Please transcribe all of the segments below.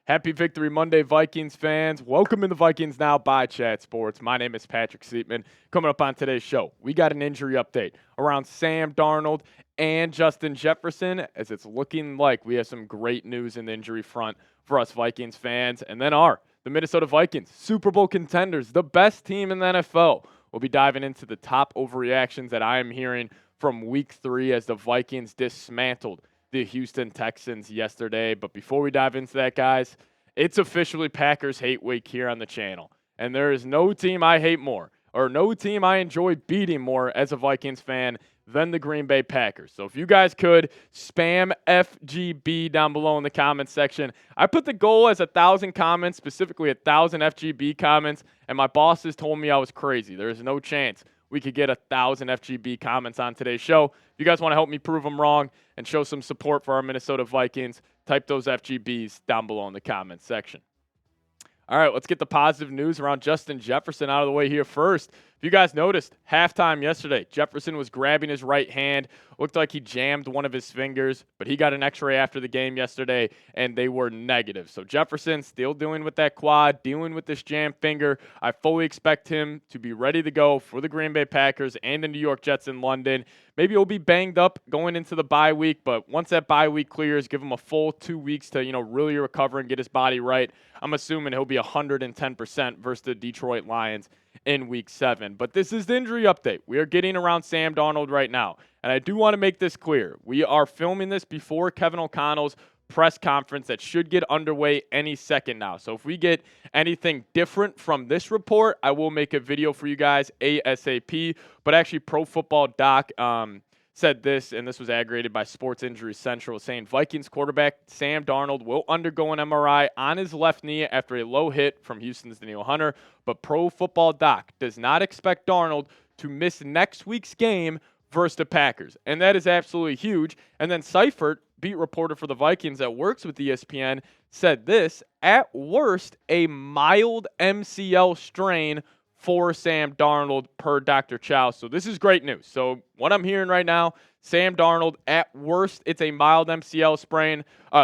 Happy Victory Monday, Vikings fans. Welcome in the Vikings Now by Chat Sports. My name is Patrick Siepman. Coming up on today's show, we got an injury update around Sam Darnold and Justin Jefferson, as it's looking like we have some great news in the injury front for us Vikings fans. And then the Minnesota Vikings, Super Bowl contenders, the best team in the NFL. We'll be diving into the top overreactions that I am hearing from Week 3 as the Vikings dismantled the Houston Texans yesterday. But before we dive into that, guys, it's officially Packers Hate Week here on the channel. And there is no team I hate more, or no team I enjoy beating more as a Vikings fan than the Green Bay Packers. So if you guys could spam FGB down below in the comments section. I put the goal as 1,000 comments, specifically 1,000 FGB comments, and my bosses told me I was crazy. There is no chance we could get 1,000 FGB comments on today's show. If you guys want to help me prove them wrong and show some support for our Minnesota Vikings, type those FGBs down below in the comments section. All right, let's get the positive news around Justin Jefferson out of the way here first. If you guys noticed, halftime yesterday, Jefferson was grabbing his right hand. Looked like he jammed one of his fingers, but he got an x-ray after the game yesterday, and they were negative. So Jefferson still dealing with that quad, dealing with this jammed finger. I fully expect him to be ready to go for the Green Bay Packers and the New York Jets in London. Maybe he'll be banged up going into the bye week, but once that bye week clears, give him a full 2 weeks to, really recover and get his body right. I'm assuming he'll be 110% versus the Detroit Lions in Week 7. But this is the injury update. We are getting around Sam Darnold right now. And I do want to make this clear. We are filming this before Kevin O'Connell's press conference that should get underway any second now. So if we get anything different from this report, I will make a video for you guys ASAP. But actually, Pro Football Doc said this, and this was aggregated by Sports Injury Central, saying Vikings quarterback Sam Darnold will undergo an MRI on his left knee after a low hit from Houston's Danielle Hunter, but Pro Football Doc does not expect Darnold to miss next week's game versus the Packers, and that is absolutely huge. And then Seifert, beat reporter for the Vikings that works with ESPN, said this: at worst, a mild MCL strain for Sam Darnold per Dr. Chow. So this is great news. So what I'm hearing right now, Sam Darnold, at worst, it's a mild MCL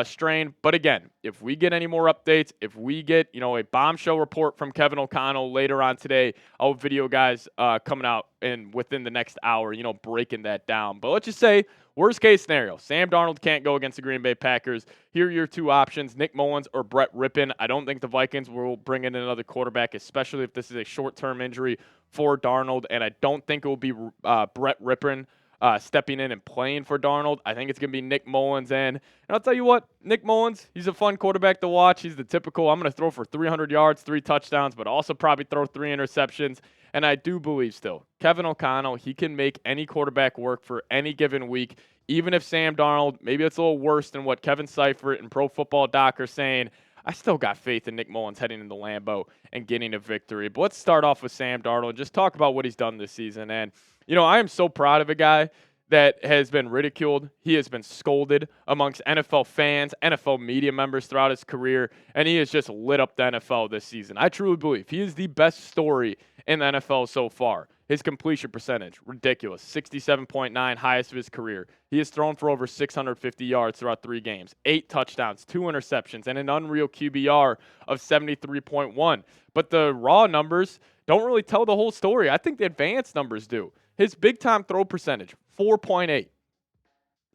strain. But again, if we get any more updates, if we get, a bombshell report from Kevin O'Connell later on today, I'll video guys coming out within the next hour, breaking that down. But let's just say, worst case scenario, Sam Darnold can't go against the Green Bay Packers. Here are your two options, Nick Mullins or Brett Rippon. I don't think the Vikings will bring in another quarterback, especially if this is a short-term injury for Darnold. And I don't think it will be Brett Rippon stepping in and playing for Darnold. I think it's going to be Nick Mullins. And I'll tell you what, Nick Mullins, he's a fun quarterback to watch. He's the typical, I'm going to throw for 300 yards, 3 touchdowns, but also probably throw 3 interceptions. And I do believe still, Kevin O'Connell, he can make any quarterback work for any given week. Even if Sam Darnold, maybe it's a little worse than what Kevin Seifert and Pro Football Doc are saying, I still got faith in Nick Mullins heading into Lambeau and getting a victory. But let's start off with Sam Darnold and just talk about what he's done this season. And, I am so proud of a guy that has been ridiculed. He has been scolded amongst NFL fans, NFL media members throughout his career, and he has just lit up the NFL this season. I truly believe he is the best story in the NFL so far. His completion percentage, ridiculous, 67.9, highest of his career. He has thrown for over 650 yards throughout 3 games, 8 touchdowns, 2 interceptions, and an unreal QBR of 73.1. But the raw numbers don't really tell the whole story. I think the advanced numbers do. His big-time throw percentage, 4.8.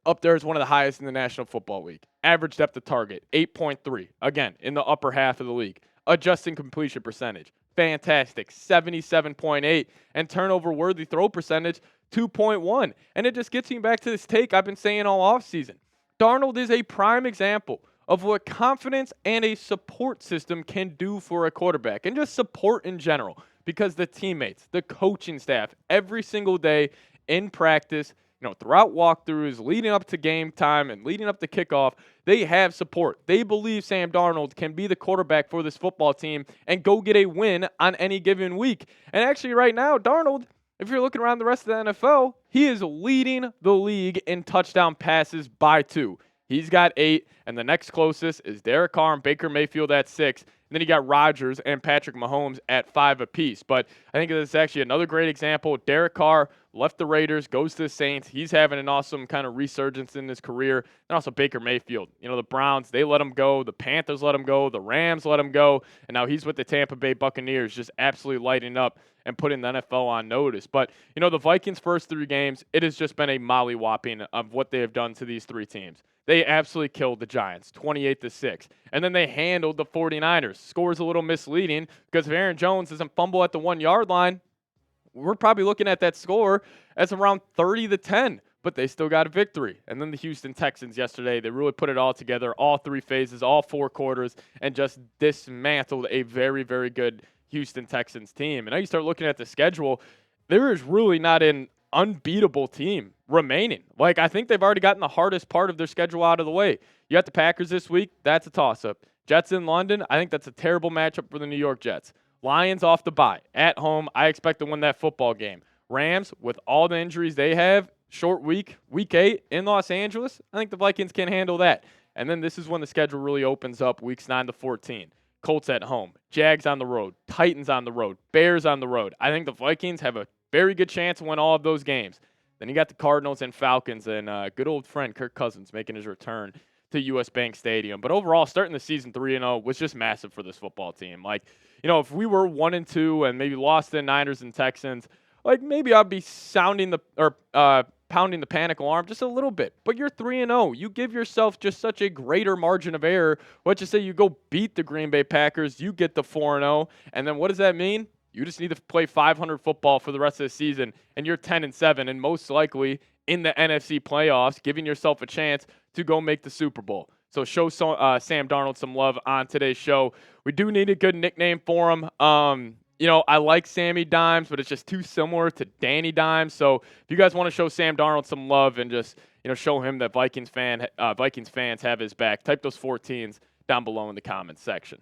Up there is one of the highest in the National Football League. Average depth of target, 8.3. Again, in the upper half of the league. Adjusting completion percentage, fantastic, 77.8. And turnover-worthy throw percentage, 2.1. And it just gets me back to this take I've been saying all offseason. Darnold is a prime example of what confidence and a support system can do for a quarterback, and just support in general, because the teammates, the coaching staff, every single day in practice, throughout walkthroughs, leading up to game time and leading up to kickoff, they have support. They believe Sam Darnold can be the quarterback for this football team and go get a win on any given week. And actually right now, Darnold, if you're looking around the rest of the NFL, he is leading the league in touchdown passes by 2. He's got 8, and the next closest is Derek Carr and Baker Mayfield at 6. And then you got Rodgers and Patrick Mahomes at 5 apiece. But I think it's actually another great example. Derek Carr left the Raiders, goes to the Saints. He's having an awesome kind of resurgence in his career. And also Baker Mayfield. The Browns, they let him go. The Panthers let him go. The Rams let him go. And now he's with the Tampa Bay Buccaneers, just absolutely lighting up and putting the NFL on notice. But, the Vikings' first 3 games, it has just been a mollywhopping of what they have done to these 3 teams. They absolutely killed the Giants, 28-6. And then they handled the 49ers. Score's a little misleading because if Aaron Jones doesn't fumble at the 1-yard line, we're probably looking at that score as around 30-10. But they still got a victory. And then the Houston Texans yesterday, they really put it all together, all 3 phases, all 4 quarters, and just dismantled a very, very good Houston Texans team. And now you start looking at the schedule, there is really not an unbeatable team remaining. I think they've already gotten the hardest part of their schedule out of the way. You got the Packers this week. That's a toss-up. Jets in London. I think that's a terrible matchup for the New York Jets. Lions off the bye. At home, I expect to win that football game. Rams, with all the injuries they have, short week 8 in Los Angeles. I think the Vikings can handle that. And then this is when the schedule really opens up, weeks 9-14. Colts at home. Jags on the road. Titans on the road. Bears on the road. I think the Vikings have a very good chance to win all of those games. Then you got the Cardinals and Falcons and good old friend Kirk Cousins making his return to U.S. Bank Stadium. But overall, starting the season 3-0 was just massive for this football team. If we were 1-2 and maybe lost the Niners and Texans, maybe I'd be pounding the panic alarm just a little bit. But you're 3-0. You give yourself just such a greater margin of error. Let's just say you go beat the Green Bay Packers, you get the 4-0, and then what does that mean? You just need to play 500 football for the rest of the season, and you're 10-7, and most likely in the NFC playoffs, giving yourself a chance to go make the Super Bowl. So show Sam Darnold some love on today's show. We do need a good nickname for him. I like Sammy Dimes, but it's just too similar to Danny Dimes. So if you guys want to show Sam Darnold some love and just show him that Vikings fans have his back, type those 14s down below in the comments section.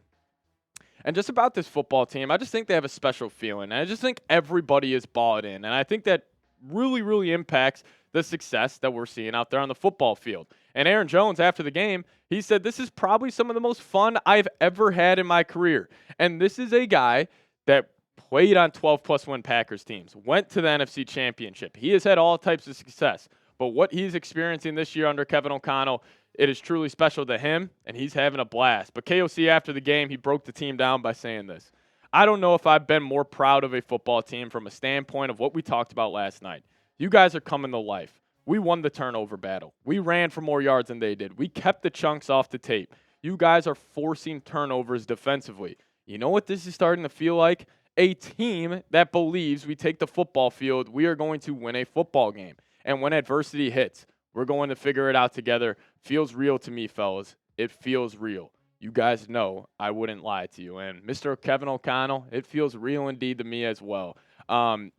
And just about this football team, I just think they have a special feeling. And I just think everybody is bought in. And I think that really, really impacts the success that we're seeing out there on the football field. And Aaron Jones, after the game, he said, "This is probably some of the most fun I've ever had in my career." And this is a guy that played on 12-plus win Packers teams, went to the NFC Championship. He has had all types of success. But what he's experiencing this year under Kevin O'Connell, it is truly special to him, and he's having a blast. But KOC, after the game, he broke the team down by saying this: "I don't know if I've been more proud of a football team from a standpoint of what we talked about last night. You guys are coming to life. We won the turnover battle. We ran for more yards than they did. We kept the chunks off the tape. You guys are forcing turnovers defensively. You know what this is starting to feel like? A team that believes we take the football field, we are going to win a football game. And when adversity hits, we're going to figure it out together. Feels real to me, fellas. It feels real. You guys know I wouldn't lie to you." And Mr. Kevin O'Connell, it feels real indeed to me as well.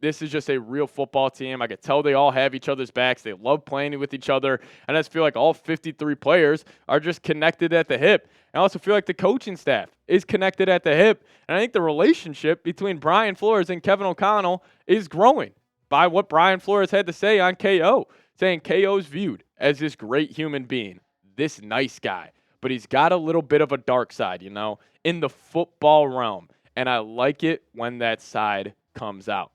This is just a real football team. I could tell they all have each other's backs. They love playing with each other. And I just feel like all 53 players are just connected at the hip. I also feel like the coaching staff is connected at the hip. And I think the relationship between Brian Flores and Kevin O'Connell is growing by what Brian Flores had to say on KO, saying KO's viewed as this great human being, this nice guy. But he's got a little bit of a dark side, in the football realm. And I like it when that side comes out.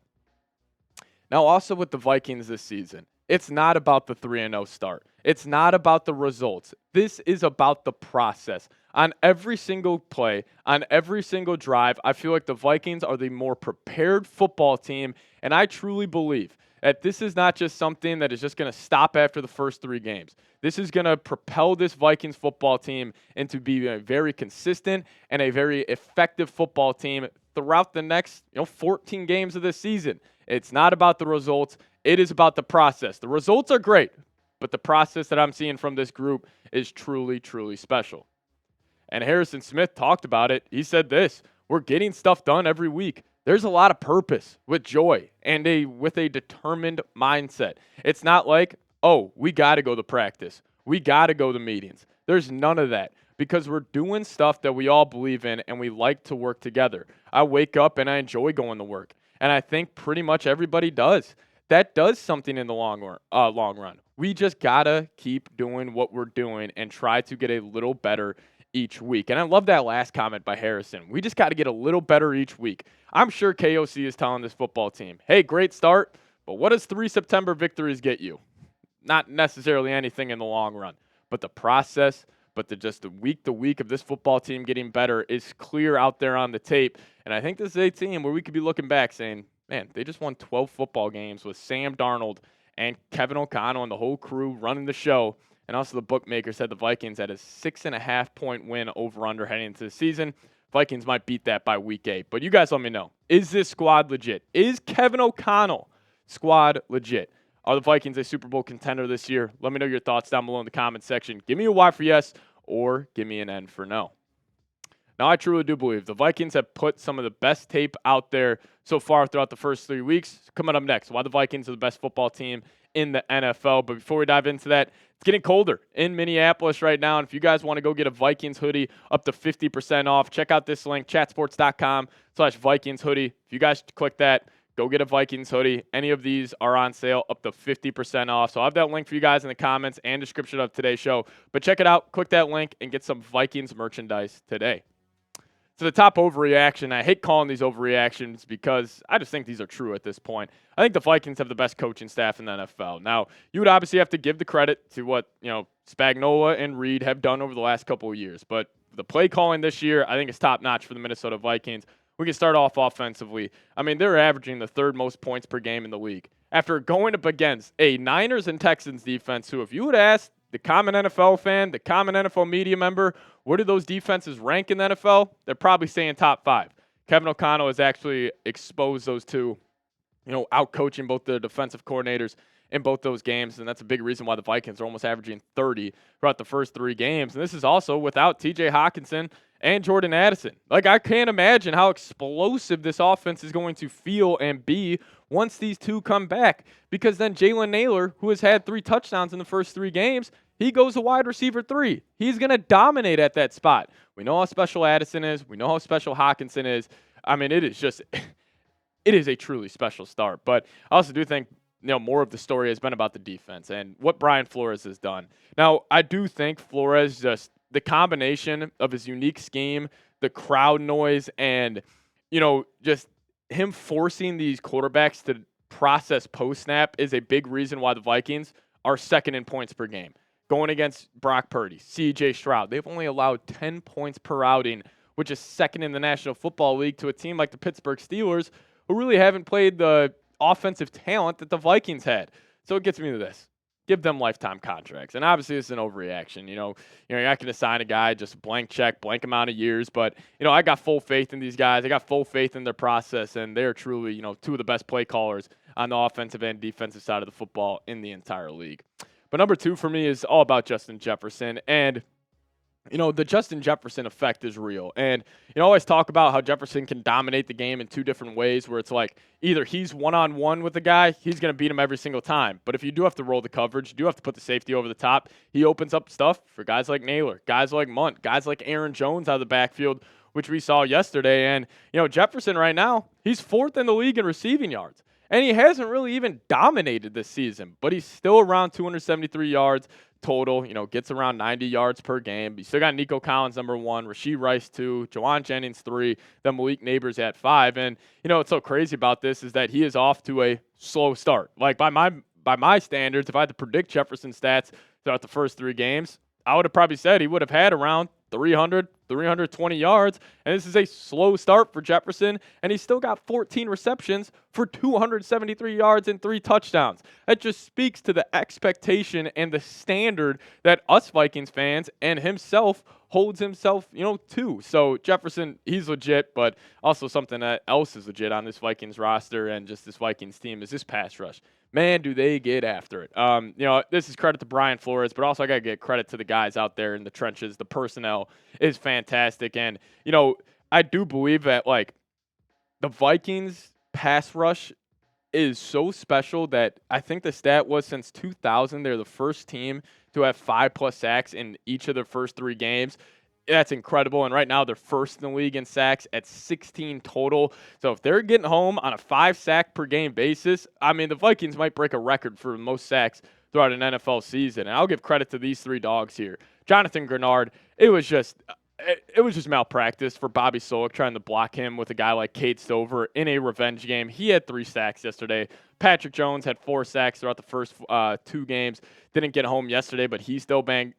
Now, also with the Vikings this season, it's not about the 3-0 start. It's not about the results. This is about the process. On every single play, on every single drive, I feel like the Vikings are the more prepared football team, and I truly believe that this is not just something that is just going to stop after the first 3 games. This is going to propel this Vikings football team into being a very consistent and a very effective football team throughout the next 14 games of this season. It's not about the results. It is about the process. The results are great, but the process that I'm seeing from this group is truly, truly special. And Harrison Smith talked about it. He said this: "We're getting stuff done every week. There's a lot of purpose with joy and with a determined mindset. It's not like, oh, we got to go to practice. We got to go to meetings. There's none of that because we're doing stuff that we all believe in and we like to work together. I wake up and I enjoy going to work. And I think pretty much everybody does. That does something in the long run. We just got to keep doing what we're doing and try to get a little better each week. And I love that last comment by Harrison. We just got to get a little better each week. I'm sure KOC is telling this football team, hey, great start, but what does 3 September victories get you? Not necessarily anything in the long run, but the process, but just the week to week of this football team getting better is clear out there on the tape. And I think this is a team where we could be looking back saying, man, they just won 12 football games with Sam Darnold and Kevin O'Connell and the whole crew running the show. And also the bookmaker said the Vikings had a 6.5-point win over-under heading into the season. Vikings might beat that by week 8. But you guys let me know. Is this squad legit? Is Kevin O'Connell squad legit? Are the Vikings a Super Bowl contender this year? Let me know your thoughts down below in the comment section. Give me a Y for yes or give me an N for no. Now, I truly do believe the Vikings have put some of the best tape out there so far throughout the first 3 weeks. Coming up next, why the Vikings are the best football team in the NFL. But before we dive into that, it's getting colder in Minneapolis right now. And if you guys want to go get a Vikings hoodie up to 50% off, check out this link, chatsports.com/Vikings hoodie. If you guys click that, go get a Vikings hoodie. Any of these are on sale up to 50% off. So I'll have that link for you guys in the comments and description of today's show. But check it out. Click that link and get some Vikings merchandise today. To the top overreaction, I hate calling these overreactions because I just think these are true at this point. I think the Vikings have the best coaching staff in the NFL. Now, you would obviously have to give the credit to what, Spagnuolo and Reed have done over the last couple of years. But the play calling this year, I think is top-notch for the Minnesota Vikings. We can start off offensively. I mean, they're averaging the 3rd most points per game in the league. After going up against a Niners and Texans defense who, if you would ask the common NFL fan, the common NFL media member, where do those defenses rank in the NFL? They're probably saying top 5. Kevin O'Connell has actually exposed those two, out-coaching both the defensive coordinators in both those games, and that's a big reason why the Vikings are almost averaging 30 throughout the first 3 games. And this is also without TJ Hockenson and Jordan Addison. I can't imagine how explosive this offense is going to feel and be once these two come back, because then Jalen Naylor, who has had 3 touchdowns in the first 3 games, he goes to wide receiver 3. He's going to dominate at that spot. We know how special Addison is. We know how special Hockenson is. I mean, it is a truly special start. But I also do think, more of the story has been about the defense and what Brian Flores has done. Now, I do think Flores, just the combination of his unique scheme, the crowd noise, and, just him forcing these quarterbacks to process post-snap is a big reason why the Vikings are 2nd in points per game. Going against Brock Purdy, C.J. Stroud, they've only allowed 10 points per outing, which is 2nd in the National Football League, to a team like the Pittsburgh Steelers, who really haven't played the offensive talent that the Vikings had. So it gets me to this. Give them lifetime contracts. And obviously this is an overreaction. You're not going to sign a guy just a blank check, blank amount of years. But, I got full faith in these guys. I got full faith in their process. And they're truly, 2 of the best play callers on the offensive and defensive side of the football in the entire league. But number 2 for me is all about Justin Jefferson. And, the Justin Jefferson effect is real. And, I always talk about how Jefferson can dominate the game in 2 different ways, where it's like either he's one-on-one with a guy, he's going to beat him every single time. But if you do have to roll the coverage, you do have to put the safety over the top, he opens up stuff for guys like Naylor, guys like Munt, guys like Aaron Jones out of the backfield, which we saw yesterday. And, Jefferson right now, he's 4th in the league in receiving yards. And he hasn't really even dominated this season, but he's still around 273 yards total, gets around 90 yards per game. You still got Nico Collins, number 1, Rashee Rice, 2, Jawan Jennings, 3, then Malik Neighbors at 5. And, what's so crazy about this is that he is off to a slow start. By my standards, if I had to predict Jefferson's stats throughout the first 3 games, I would have probably said he would have had around 300, 320 yards, and this is a slow start for Jefferson, and he's still got 14 receptions for 273 yards and 3 touchdowns. That just speaks to the expectation and the standard that us Vikings fans and himself holds himself, to. So Jefferson, he's legit, but also something that else is legit on this Vikings roster and just this Vikings team is this pass rush. Man, do they get after it. This is credit to Brian Flores, but also I got to get credit to the guys out there in the trenches. The personnel is fantastic. And, I do believe that, the Vikings pass rush is so special that I think the stat was since 2000, they're the first team to have 5+ sacks in each of their first 3 games. That's incredible. And right now they're 1st in the league in sacks at 16 total. So if they're getting home on a 5-sack per game basis, I mean, the Vikings might break a record for most sacks throughout an NFL season. And I'll give credit to these 3 dogs here. Jonathan Grenard, it was just it was just malpractice for Bobby Solik trying to block him with a guy like Cade Stover in a revenge game. He had 3 sacks yesterday. Patrick Jones had 4 sacks throughout the first 2 games. Didn't get home yesterday, but he's still been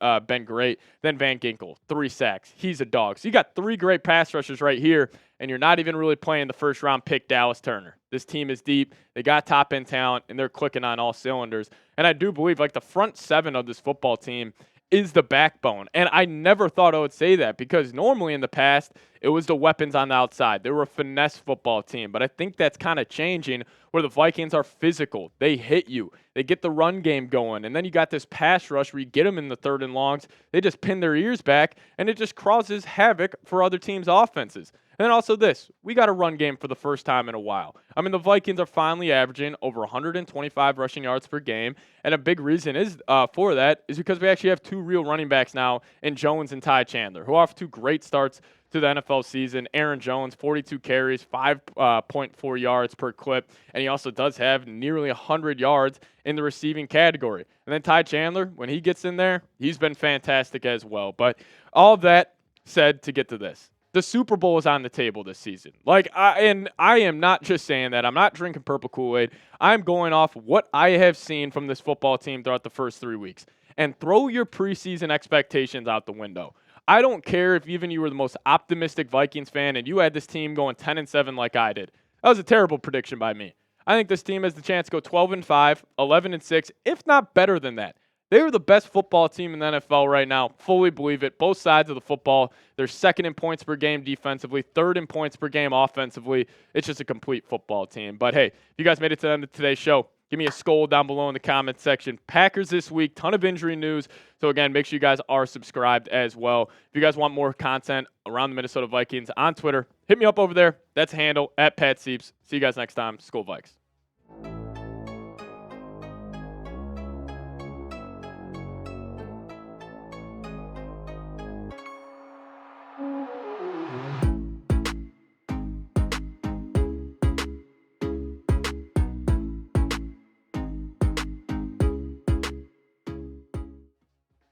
great. Then Van Ginkel, 3 sacks. He's a dog. So you got 3 great pass rushers right here, and you're not even really playing the first-round pick Dallas Turner. This team is deep. They got top-end talent, and they're clicking on all cylinders. And I do believe, like, the front 7 of this football team is the backbone. And I never thought I would say that because normally in the past, it was the weapons on the outside. They were a finesse football team. But I think that's kind of changing where the Vikings are physical. They hit you. They get the run game going. And then you got this pass rush where you get them in the 3rd and longs. They just pin their ears back, and it just causes havoc for other teams' offenses. And then also this, we got a run game for the first time in a while. I mean, the Vikings are finally averaging over 125 rushing yards per game, and a big reason is for that is because we actually have 2 real running backs now in Jones and Ty Chandler, who are off 2 great starts to the NFL season. Aaron Jones, 42 carries, 5.4 yards per clip, and he also does have nearly 100 yards in the receiving category. And then Ty Chandler, when he gets in there, he's been fantastic as well. But all of that said to get to this. The Super Bowl is on the table this season. I am not just saying that. I'm not drinking purple Kool-Aid. I'm going off what I have seen from this football team throughout the first 3 weeks. And throw your preseason expectations out the window. I don't care if even you were the most optimistic Vikings fan and you had this team going 10-7 like I did. That was a terrible prediction by me. I think this team has the chance to go 12-5, 11-6, if not better than that. They are the best football team in the NFL right now. Fully believe it. Both sides of the football. They're 2nd in points per game defensively, 3rd in points per game offensively. It's just a complete football team. But hey, if you guys made it to the end of today's show, give me a skull down below in the comment section. Packers this week, ton of injury news. So again, make sure you guys are subscribed as well. If you guys want more content around the Minnesota Vikings on Twitter, hit me up over there. That's the handle, @PatSeeps. See you guys next time. Skol Vikes.